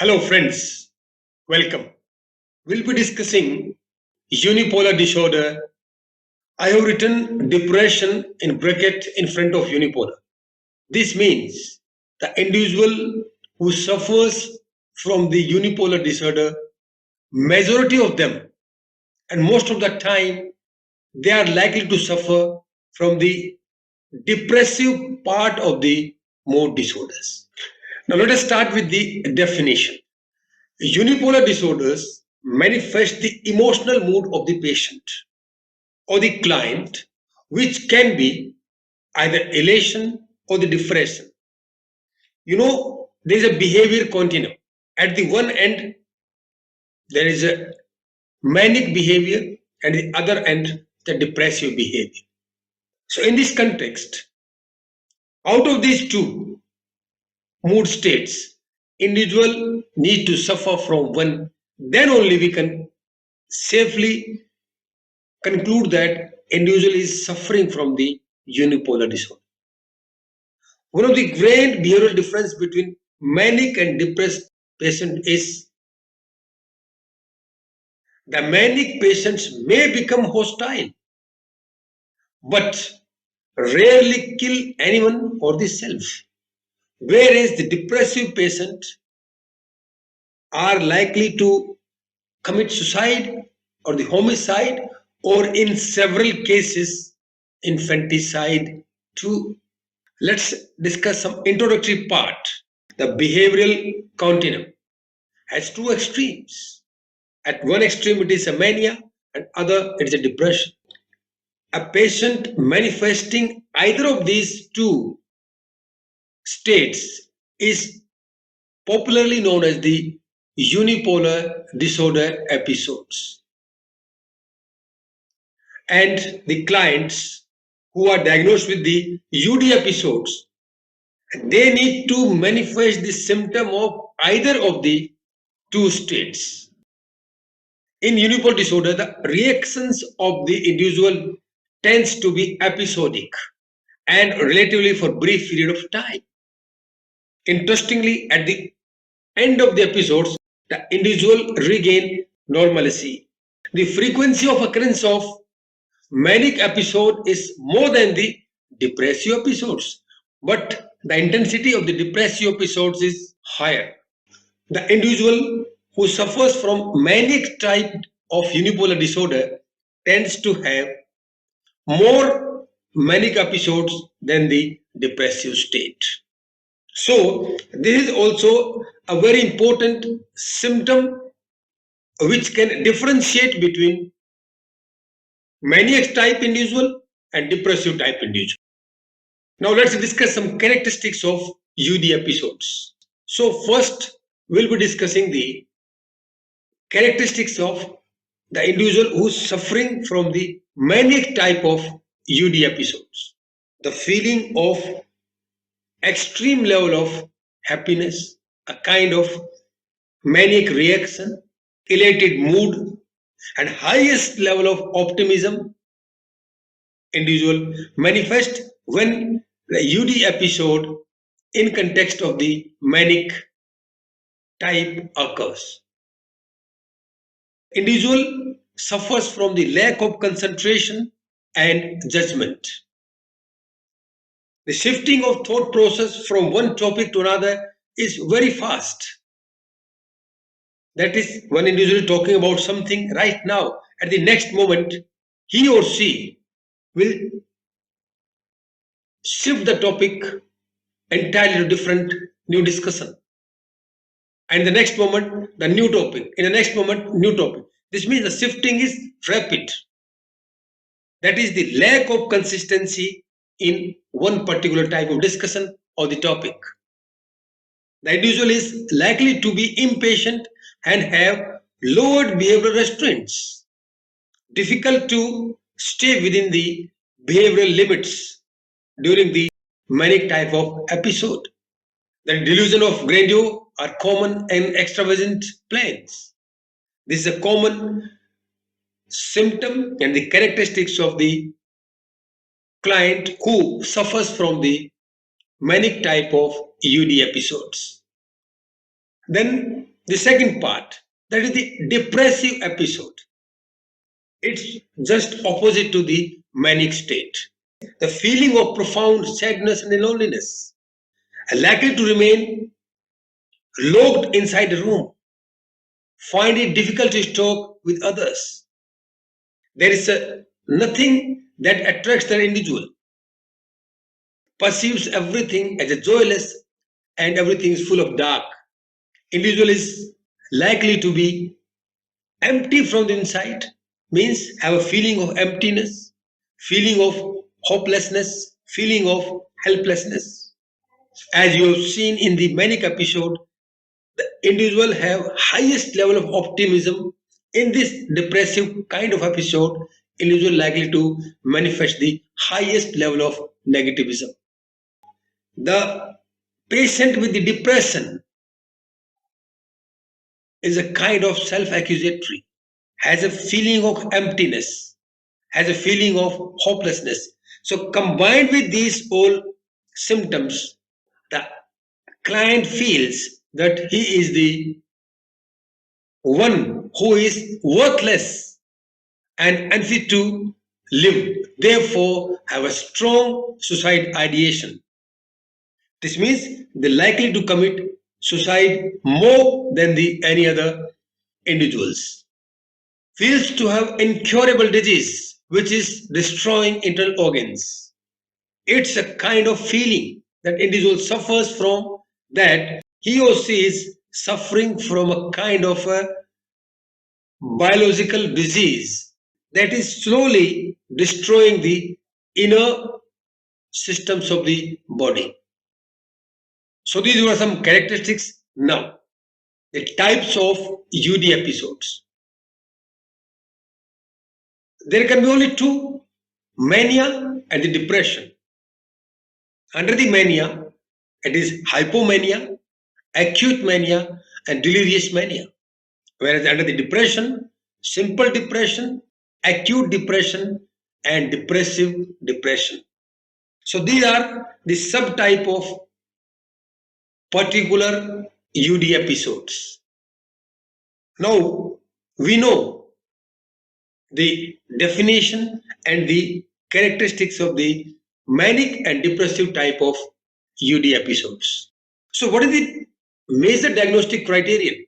Hello, friends. Welcome. We'll be discussing unipolar disorder. I have written depression in bracket in front of unipolar. This means the individual who suffers from the unipolar disorder, majority of them, and most of the time, they are likely to suffer from the depressive part of the mood disorders. Now, let us start with the definition. Unipolar disorders manifest the emotional mood of the patient or the client, which can be either elation or the depression. There is a behavior continuum. At the one end, there is a manic behavior, and the other end, the depressive behavior. So, in this context, out of these two mood states, individual need to suffer from one. Then only we can safely conclude that individual is suffering from the unipolar disorder. One of the great behavioral difference between manic and depressed patient is the manic patients may become hostile, but rarely kill anyone or the self. Whereas the depressive patient are likely to commit suicide or the homicide, or in several cases, infanticide too. Let's discuss some introductory part. The behavioral continuum has two extremes. At one extreme, it is a mania, and other, it is a depression. A patient manifesting either of these two states is popularly known as the unipolar disorder episodes. And the clients who are diagnosed with the UD episodes, they need to manifest the symptom of either of the two states. In unipolar disorder, the reactions of the individual tends to be episodic and relatively for brief period of time. Interestingly, at the end of the episodes, the individual regain normalcy. The frequency of occurrence of manic episode is more than the depressive episodes, but the intensity of the depressive episodes is higher. The individual who suffers from manic type of unipolar disorder tends to have more manic episodes than the depressive state. So, this is also a very important symptom which can differentiate between maniac type individual and depressive type individual. Now, let's discuss some characteristics of UD episodes. So, first, we'll be discussing the characteristics of the individual who's suffering from the manic type of UD episodes. The feeling of extreme level of happiness, a kind of manic reaction, elated mood, and highest level of optimism individual manifest when the UD episode in context of the manic type occurs. Individual suffers from the lack of concentration and judgment. The shifting of thought process from one topic to another is very fast. That is, one individual talking about something right now, at the next moment, he or she will shift the topic entirely to different new discussion. And the next moment, the new topic. In the next moment, new topic. This means the shifting is rapid. That is the lack of consistency in one particular type of discussion or the topic. The individual is likely to be impatient and have lowered behavioral restraints, difficult to stay within the behavioral limits during the manic type of episode. The delusion of grandeur are common in extravagant plans. This is a common symptom and the characteristics of the client who suffers from the manic type of UD episodes. Then The second part, that is the depressive episode. It's just opposite to the manic state. The feeling of profound sadness and loneliness, likely to remain locked inside a room, find it difficult to talk with others. There is nothing that attracts the individual, perceives everything as a joyless and everything is full of dark. Individual is likely to be empty from the inside, means have a feeling of emptiness, feeling of hopelessness, feeling of helplessness. As you have seen in the manic episode, the individual have highest level of optimism. In this depressive kind of episode, individual likely to manifest the highest level of negativism. The patient with the depression is a kind of self-accusatory, has a feeling of emptiness, has a feeling of hopelessness. So combined with these all symptoms, the client feels that he is the one who is worthless and unfit to live, therefore have a strong suicide ideation. This means they're likely to commit suicide more than the any other individuals. Feels to have incurable disease which is destroying internal organs. It's a kind of feeling that individual suffers from, that he or she is suffering from a kind of a biological disease that is slowly destroying the inner systems of the body. So these were some characteristics. Now, the types of UD episodes. There can be only two, mania and the depression. Under the mania, it is hypomania, acute mania, and delirious mania. Whereas under the depression, simple depression, acute depression, and depressive depression. So these are the subtype of particular UD episodes. Now we know the definition and the characteristics of the manic and depressive type of UD episodes. So what is the major diagnostic criterion?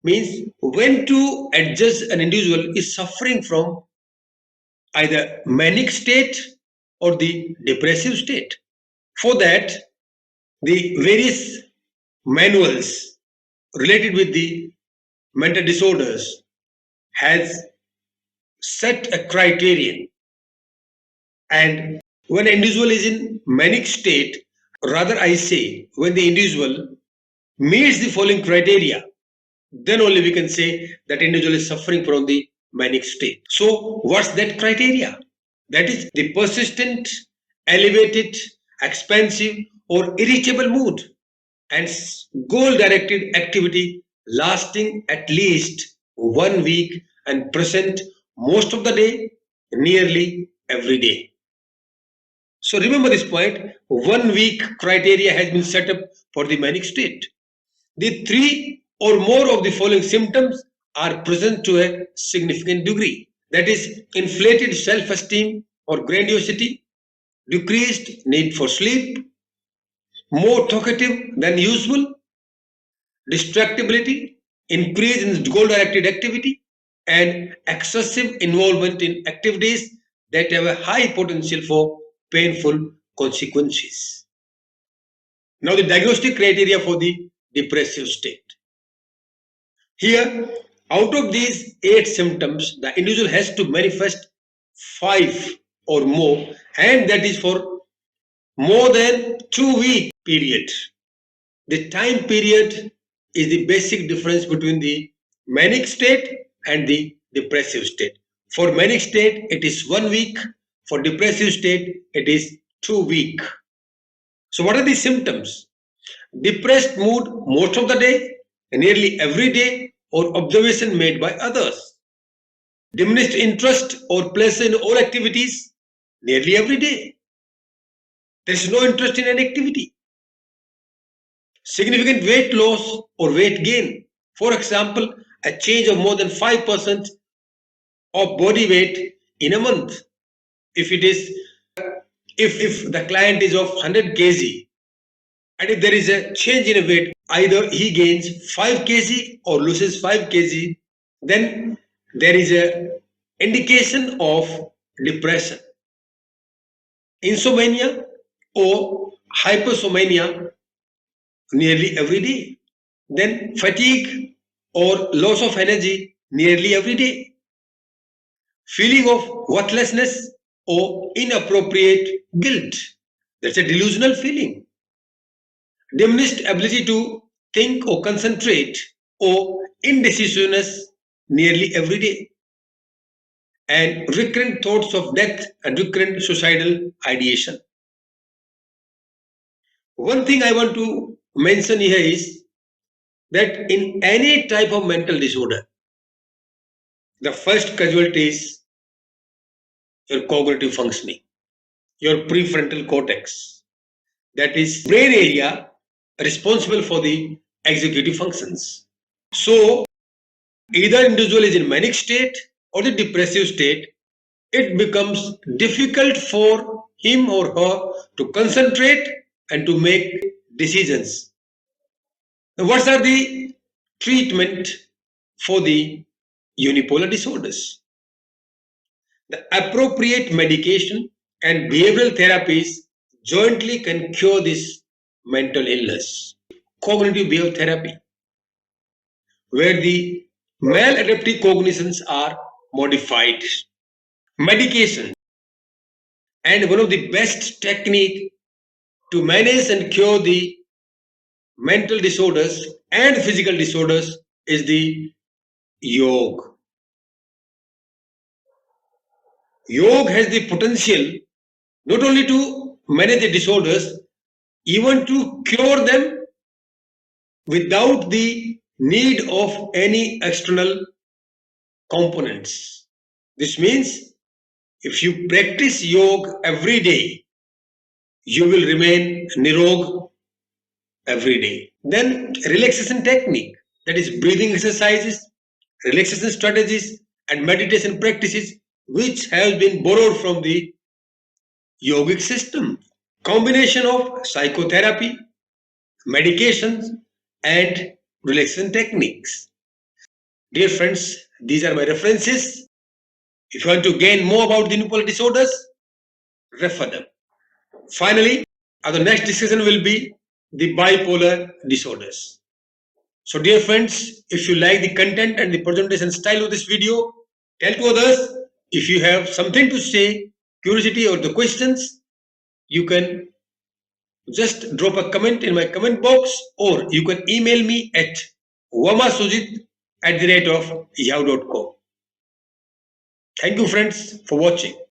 Means when to adjust an individual is suffering from either manic state or the depressive state. For that, the various manuals related with the mental disorders has set a criterion, and when an individual is in manic state, rather I say when the individual meets the following criteria, then only we can say that individual is suffering from the manic state. So what's that criteria? That is the persistent, elevated, expansive or irritable mood and goal directed activity lasting at least 1 week and present most of the day, nearly every day. So remember this point, 1 week criteria has been set up for the manic state. The three or more of the following symptoms are present to a significant degree. That is inflated self-esteem or grandiosity, decreased need for sleep, more talkative than usual, distractibility, increase in goal-directed activity, and excessive involvement in activities that have a high potential for painful consequences. Now the diagnostic criteria for the depressive state. Here, out of these 8 symptoms, the individual has to manifest 5 or more, and that is for more than 2 week period. The time period is the basic difference between the manic state and the depressive state. For manic state, it is 1 week. For depressive state, it is 2 week. So what are the symptoms? Depressed mood most of the day, nearly every day, or observation made by others. Diminished interest or pleasure in all activities, nearly every day. There is no interest in an activity. Significant weight loss or weight gain, For example, a change of more than 5% of body weight in a month. If it is, if the client is of 100 kg, and if there is a change in a weight, either he gains 5 kg or loses 5 kg, then there is a indication of depression, insomnia or hypersomnia nearly every day. Then fatigue or loss of energy nearly every day. Feeling of worthlessness or inappropriate guilt. That's a delusional feeling. Diminished ability to think or concentrate or indecisiveness nearly every day. And recurrent thoughts of death and recurrent suicidal ideation. One thing I want to mention here is that in any type of mental disorder, the first casualty is your cognitive functioning, your prefrontal cortex, that is brain area responsible for the executive functions. So either individual is in manic state or the depressive state, it becomes difficult for him or her to concentrate and to make decisions. Now, what are the treatment for the unipolar disorders? The appropriate medication and behavioral therapies jointly can cure this mental illness. Cognitive behavioral therapy, where the maladaptive cognitions are modified. Medication, and one of the best technique to manage and cure the mental disorders and physical disorders is the yoga. Yoga has the potential not only to manage the disorders, even to cure them without the need of any external components. This means if you practice yoga every day, you will remain nirog every day. Then relaxation technique, that is breathing exercises, relaxation strategies and meditation practices which have been borrowed from the yogic system. Combination of psychotherapy, medications and relaxation techniques. Dear friends, these are my references. If you want to gain more about the unipolar disorders, refer them. Finally, our next discussion will be the bipolar disorders. So dear friends, if you like the content and the presentation style of this video, tell to others. If you have something to say, curiosity or the questions, you can just drop a comment in my comment box, or you can email me at wamasujit@yahoo.com. Thank you friends for watching.